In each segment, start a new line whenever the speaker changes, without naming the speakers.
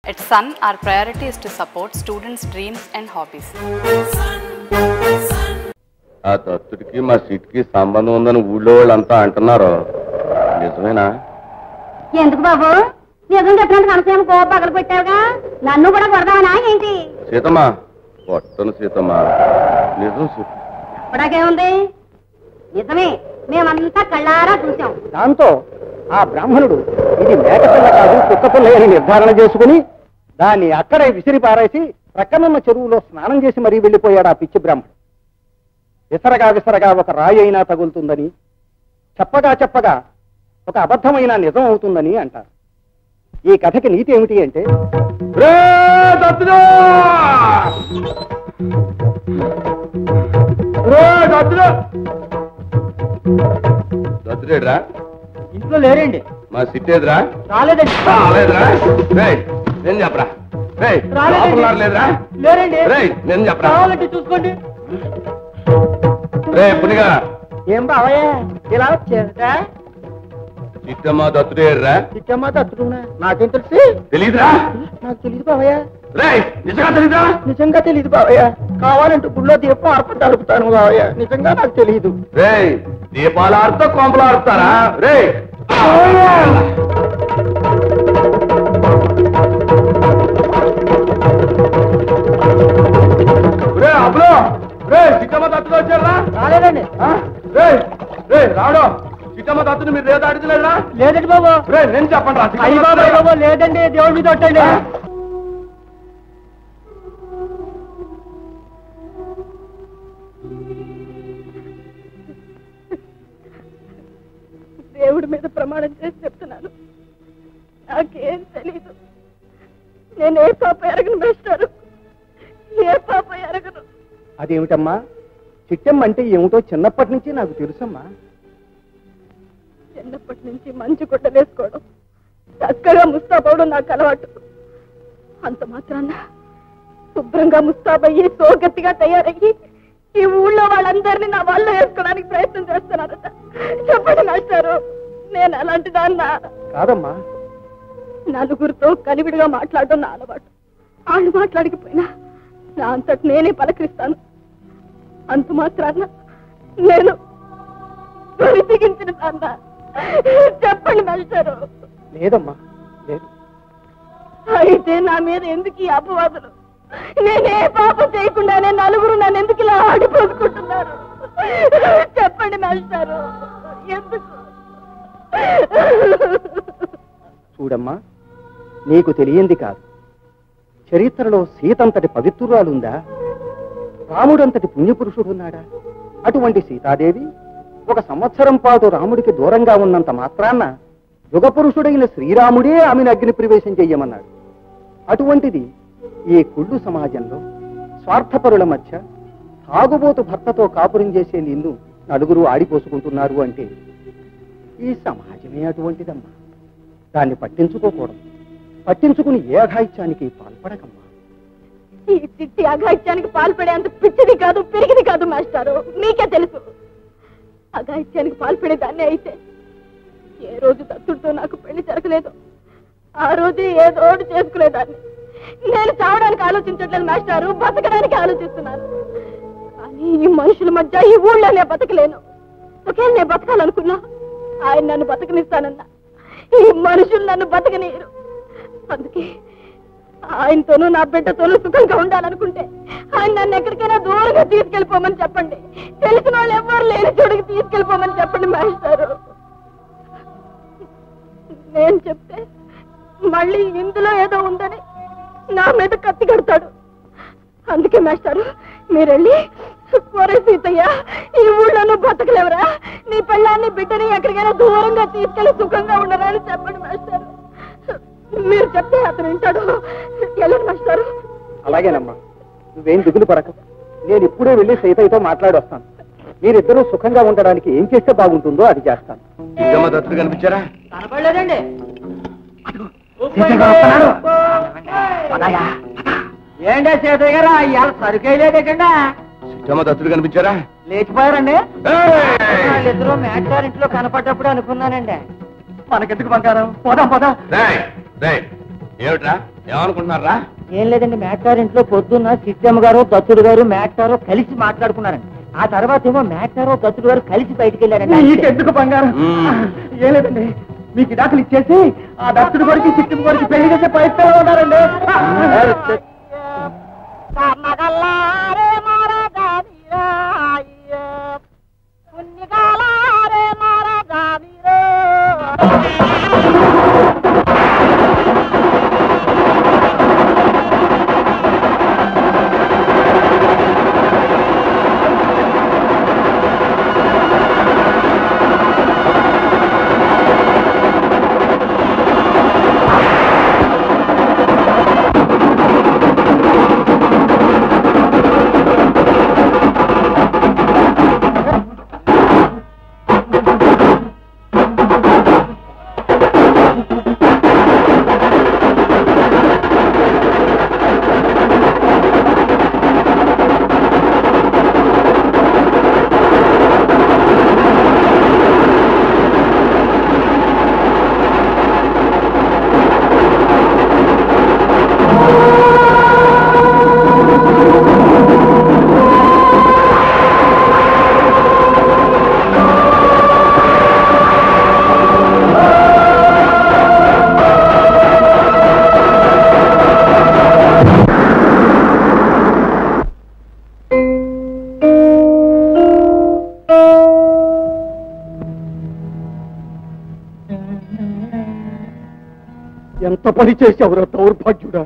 At Sun, our priority is to support students' dreams and hobbies.
ఆ దత్తుడికి మా సీట్కి సంబంధం ఉందని ఊళ్ళో వాళ్ళంతా అంటున్నారు. నిజమేనా?
ఎందుకు బాబు? నిజం చెప్పినట్టు మనసేమో గోప పగలు పెట్టావుగా, నన్ను కూడా కొడదావనా ఏంటి?
సీతమ్మా, కొట్టను సీతమ్మా, నిజం సీత.
ఇప్పటికేముంది? నిజమే, మేమంతా కళ్ళారా చూసాం.
దాంతో ఆ బ్రాహ్మణుడు ఇది మేకపిల్ల కాదు కుక్కపిల్ల అని నిర్ధారణ చేసుకుని దాన్ని అక్కడే విసిరి పారేసి ప్రక్కనున్న చెరువులో స్నానం చేసి మరీ వెళ్ళిపోయాడు ఆ పిచ్చి బ్రాహ్మణుడు. విసరగా ఒక రాయి అయినా తగులుతుందని, చెప్పగా ఒక అబద్ధమైన నిజం అవుతుందని అంటారు. ఈ కథకి నీతి ఏమిటి అంటే,
దత్తుడేడ్రా?
ఇంట్లో లేరండి.
మా సిట్టేదిరా?
రాలేదండి.
నేను చెప్పరా? లేదురా?
లేరండి.
నేను చెప్పరా?
చూసుకోండి.
రే పునిగా,
ఏం బావయ్య ఇలా వచ్చారా?
చిట్టమ్మ దత్తుడేడ్రా?
చిట్టమ్మ దత్తుడునా? నాకేం తెలుసు?
తెలీదురా?
నాకు తెలియదు బావయ్య.
నిజంగా తెలీదా?
నిజంగా తెలియదు బావయ్య. కావాలంటే గుళ్ళో దీపం అర్పణ అడుపుతాను బావయ్య. నిజంగా నాకు తెలియదు.
రే దీపాలు ఆడుతా కొంపలు ఆడుతారా? రే అప్పుడు రే చిట్టమ్మ దత్తుడు వచ్చారా?
రాలేదండి.
రే రావడం చిట్టమ్మ దత్తుని మీరు రేత అడుగులేదా?
లేదండి బాబు.
రే నేను చెప్పండి రా.
అయ్యి బాబు లేదండి, దేవుడి మీద కొట్టండి.
దేవుడి మీద ప్రమాణం చేసి చెప్తున్నాను, నాకేం తెలీదు. నేను ఏ పాప ఎరగను మేస్టారు, ఏ పాప ఎరగను.
అదేమిటమ్మా? చిట్టమ్మ అంటే ఏమిటో చిన్నప్పటి నుంచి నాకు తెలుసమ్మా.
చిన్నప్పటి నుంచి మంచి గుడ్డలేసుకోవడం, చక్కగా ముస్తాబవడం నాకు అలవాటు. అంత మాత్రాన శుభ్రంగా ముస్తాబయ్యి సోగతిగా తయారయ్యి ఈ ఊళ్ళో వాళ్ళందరినీ నా వాళ్ళు వేసుకోవడానికి ప్రయత్నం చేస్తున్నారట. చెప్పండి మాస్టారు, నేను అలాంటి దాన్న
కాదమ్మా.
నలుగురితో కలివిడిగా మాట్లాడడం నా అలవాటు. వాళ్ళు మాట్లాడకపోయినా నా అంతటి నేనే పలకరిస్తాను. అంత మాత్రాన నేను బిగించిన దాన్న. చెప్పండి మాస్టారు.
లేదమ్మా, లేదు.
అయితే నా మీద ఎందుకు ఈ అపవాదులు? నేనే పాపం చేయకుండానే నలుగురు నన్ను ఎందుకు ఇలా ఆడిపోసుకుంటున్నారు? చెప్పండి మాస్టారు, ఎందుకు?
చూడమ్మా, నీకు తెలియంది కాదు. చరిత్రలో సీతంతటి పవిత్రురాలుందా? రాముడంతటి పుణ్యపురుషుడున్నాడా? అటువంటి సీతాదేవి 1 సంవత్సరం పాటు రాముడికి దూరంగా ఉన్నంత మాత్రాన్న యుగపురుషుడైన శ్రీరాముడే ఆమెను అగ్ని ప్రవేశం చెయ్యమన్నాడు. అటువంటిది ఈ కుళ్ళు సమాజంలో స్వార్థపరుల మధ్య తాగుబోతు భర్తతో కాపురం చేసే నిన్ను నలుగురు ఆడిపోసుకుంటున్నారు అంటే ఈ సమాజమే అటువంటిదమ్మా. దాన్ని పట్టించుకోకూడదు. పట్టించుకుని ఏ అఘాయిత్యానికి పాల్పడకమ్మా.
ఈ చిట్టి అఘాయిత్యానికి పాల్పడేంత పిచ్చిది కాదు, పెరిగిది కాదు మాస్టారు. మీకే తెలుసు. అఘాయిత్యానికి పాల్పడేదాన్ని అయితే ఏ రోజు దత్తుడితో నాకు పెళ్లి జరగలేదు, ఆ రోజే ఏదో ఒకటి చేసుకునేదాన్ని. నేను చావడానికి ఆలోచించట్లేదు మాస్టారు, బతకడానికి ఆలోచిస్తున్నాను. కానీ ఈ మనుషుల మధ్య ఈ ఊళ్ళో నేను బతకలేను. ఒకేళ నేను బతకాలనుకున్నా ఆయన నన్ను బతకనిస్తానన్నా, ఈ మనుషులు నన్ను బతకనీయరు. అందుకే ఆయనతోనూ నా బిడ్డతోనూ సుఖంగా ఉండాలనుకుంటే ఆయన నన్ను ఎక్కడికైనా దూరంగా తీసుకెళ్ళిపోమని చెప్పండి. తెలిసిన వాళ్ళు ఎవరు లేని చోటుకి తీసుకెళ్ళిపోమని చెప్పండి మాస్టారు. నేను చెప్తే మళ్ళీ ఇందులో ఏదో ఉందని నా మీద కత్తి కడతాడు. అందుకే మాస్టారు, మీరెళ్ళి ఒరే సీతయ్య, ఈ ఊళ్ళో బతకలేవరా? నీ పెళ్ళాన్ని బిడ్డని ఎక్కడికైనా దూరంగా తీసుకెళ్లి సుఖంగా ఉండరా అని చెప్పండి మాస్టారు. మీరు చెప్తే అతను వింటాడు. వెళ్ళండి మాస్టారు.
అలాగేనమ్మా, నువ్వేం దిగులు పడక. నేను ఇప్పుడే వెళ్ళి సీతయ్యతో మాట్లాడి వస్తాను. మీరిద్దరూ సుఖంగా ఉండడానికి ఏం చేస్తే బాగుంటుందో అది చేస్తాను.
దత్తుడు కనిపించారా?
కనపడలేదండి. ఏంటో సీతయ్య గారు ఇవాళ సరుకేయలేదేకండా?
చిట్టమ్మ దత్తుడు కనిపించారా?
లేచిపోయారండి. వాళ్ళిద్దరూ మేటారింట్లో కనపడ్డప్పుడు అనుకున్నానండి. మనకెందుకు బంగారం, పోదాం పోదాం.
ఏమిట్రా ఏమనుకుంటున్నారా?
ఏం లేదండి, మేటారు ఇంట్లో పొద్దున్న సిట్టమ్మ గారు దత్తుడు గారు మేటారు కలిసి మాట్లాడుకున్నారండి. ఆ తర్వాత ఏమో మేటారు దత్తుడు గారు కలిసి బయటికి వెళ్ళారండి.
ఎందుకు బంగారం? ఏం లేదండి, మీకు డాకులు ఇచ్చేసి ఆ దత్తుడు గారికి సిట్టమ్మ గారికి పెళ్లి చేసే ప్రయత్నంలో ఉన్నారండి. ఎంత పని చేశావురా దౌర్భాగ్యుడా!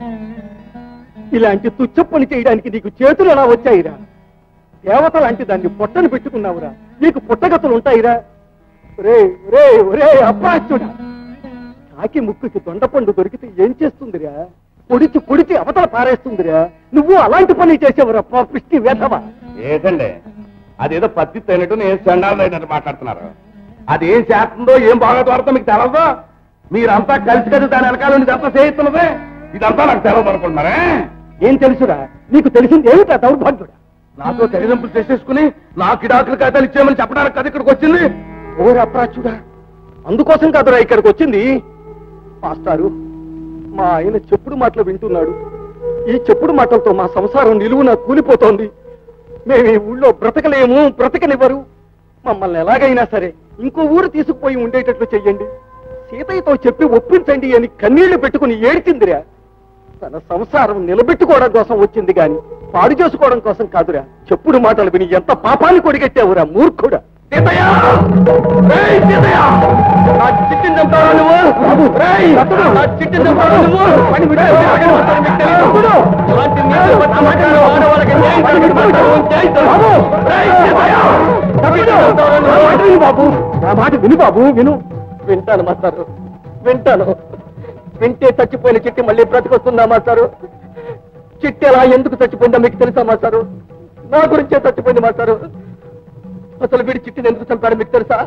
ఇలాంటి తుచ్చ పని చేయడానికి నీకు చేతులు ఎలా వచ్చాయిరా? దేవత లాంటి దాన్ని పొట్టను పెట్టుకున్నావురా, నీకు పుట్టగతులు ఉంటాయిరా? రే రే రే అప్రాచ్యుడా! కాకి ముక్కుకి దొండపండు దొరికితే ఏం చేస్తుందిరా? పొడిచి పొడిచి అవతల పారేస్తుందిరా. నువ్వు అలాంటి పని చేసావురా పాపిష్టి వేధవా!
ఏదండి అదేదో పత్తి అయినట్టు నేను చండాలైనట్టు మాట్లాడుతున్నారు. అది ఏం చేస్తుందో ఏం బాగా దొరకదో మీకు తెలవదో? మీరంతా కలిసి కదా దాని వెనకాల ఇదంతా చేయిస్తున్నదే. ఇదంతా నాకు తెలవదు అనుకుంటున్నారే?
ఏం తెలుసురా? నీకు తెలిసింది ఏమిటా దౌర్భాగ్యుడా?
నాతో తల్లిదంపులు చేసేసుకుని నా కిడాకులు కాగితాలు ఇచ్చేయమని చెప్పడానికి కదా ఇక్కడికి వచ్చింది.
ఓ అప్రాచ్యుడా, అందుకోసం కాదురా ఇక్కడికి వచ్చింది. మాస్టారు, మా ఆయన చెప్పుడు మాటలు వింటున్నాడు. ఈ చెప్పుడు మాటలతో మా సంసారం నిలువున కూలిపోతోంది. మేము ఈ ఊళ్ళో బ్రతకలేము, బ్రతకనివ్వరు. మమ్మల్ని ఎలాగైనా సరే ఇంకో ఊరు తీసుకుపోయి ఉండేటట్లు చెయ్యండి, సీతయ్యతో చెప్పి ఒప్పించండి అని కన్నీళ్లు పెట్టుకుని ఏడ్చిందిరా. తన సంసారం నిలబెట్టుకోవడం కోసం వచ్చింది గాని పాడు చేసుకోవడం కోసం కాదురా. చెప్పుడు మాటలు విని ఎంత పాపాన్ని కొడిగట్టావురా మూర్ఖుడా! చిట్టిని చంపారా నువ్వు? చిట్టిని చంపారా నువ్వు? బాబు, నా మాట విను బాబు, విను. వింటాను మాస్టారు, వింటాను. వింటే చచ్చిపోయిన చిట్టి మళ్ళీ బ్రతికొస్తుందా మాస్టారు? చిట్టి అలా ఎందుకు చచ్చిపోయిందా మీకు తెలుసా మాస్టారు? నా గురించే చచ్చిపోయింది మాస్టారు. అసలు వీడి చిట్టిని ఎందుకు చంపాడు మీకు తెలుసా?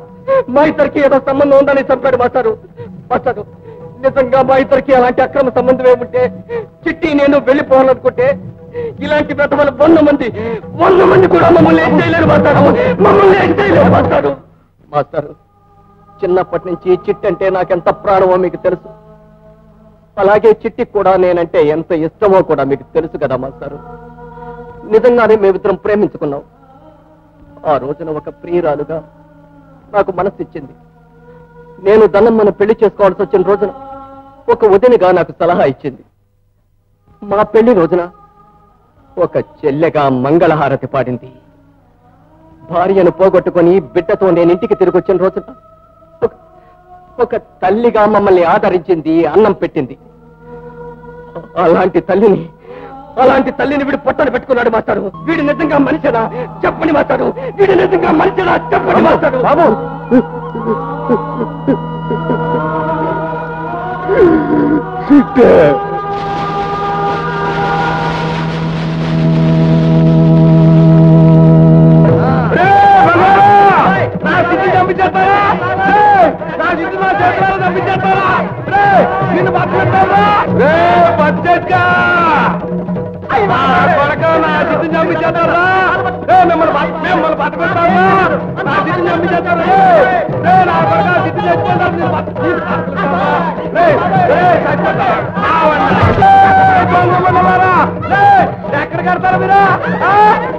మా ఇద్దరికి ఏదో సంబంధం ఉందని చంపాడు మాస్టారు. మాస్టారు, నిజంగా మా ఇద్దరికి అలాంటి అక్రమ సంబంధం ఏముంటే చిట్టి నేను వెళ్ళిపోవాలనుకుంటే ఇలాంటి బ్రతమలు 100 మంది కూడా మమ్మల్ని ఏం చేయలేరు మాస్టారు. మమ్మల్ని ఏం చేయలేరు మాస్టారు. మాస్టారు, చిన్నప్పటి నుంచి చిట్టి అంటే నాకెంత ప్రాణమో మీకు తెలుసు. అలాగే చిట్టికి కూడా నేనంటే ఎంత ఇష్టమో కూడా మీకు తెలుసు కదా మాస్టారు. నిజంగానే మేమిద్దరం ప్రేమించుకున్నాం. ఆ రోజున ఒక ప్రియురాలుగా నాకు మనసు ఇచ్చింది. నేను దన్నమ్మను పెళ్లి చేసుకోవాల్సి వచ్చిన రోజున ఒక వదినగా నాకు సలహా ఇచ్చింది. మా పెళ్లి రోజున ఒక చెల్లెగా మంగళహారతి పాడింది. భార్యను పోగొట్టుకుని బిడ్డతో నేను ఇంటికి తిరిగి వచ్చిన రోజున ఒక తల్లిగా మమ్మల్ని ఆదరించింది, అన్నం పెట్టింది. అలాంటి తల్లిని వీడు పొట్టను పెట్టుకున్నాడు మాస్టారు. వీడు నిజంగా మనిషినా చెప్పండి మాస్టారు? వీడు నిజంగా మనిషినా చెప్పండి మాస్టారు? బాబు, నిన్ను పట్టుకుంటారా? నా చిట్టు చంపించేస్తారా? మిమ్మల్ని పట్టుకుంటారా? నా చిట్టు చంపించేస్తారా? నా చిట్టు చచ్చిపోతారు.
ఎక్కడ కడతారు మీరు?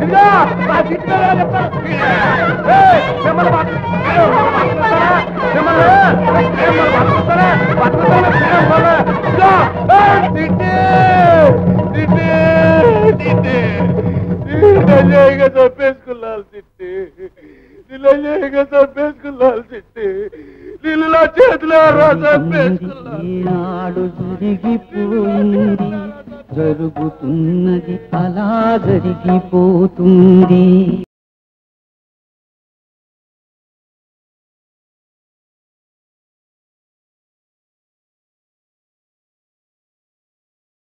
ఇదిగో మా సీట్ మీద చెప్తారు నిలయ్యగా చంపేసుకున్నాను తిట్టి, నిలయ్యగా చంపేసుకున్నాను తిట్టి, నీళ్ళ చేతిలో చంపేసుకున్నాడు.
జరిగిపోయింది, జరుగుతున్నది అలా జరిగిపోతుంది.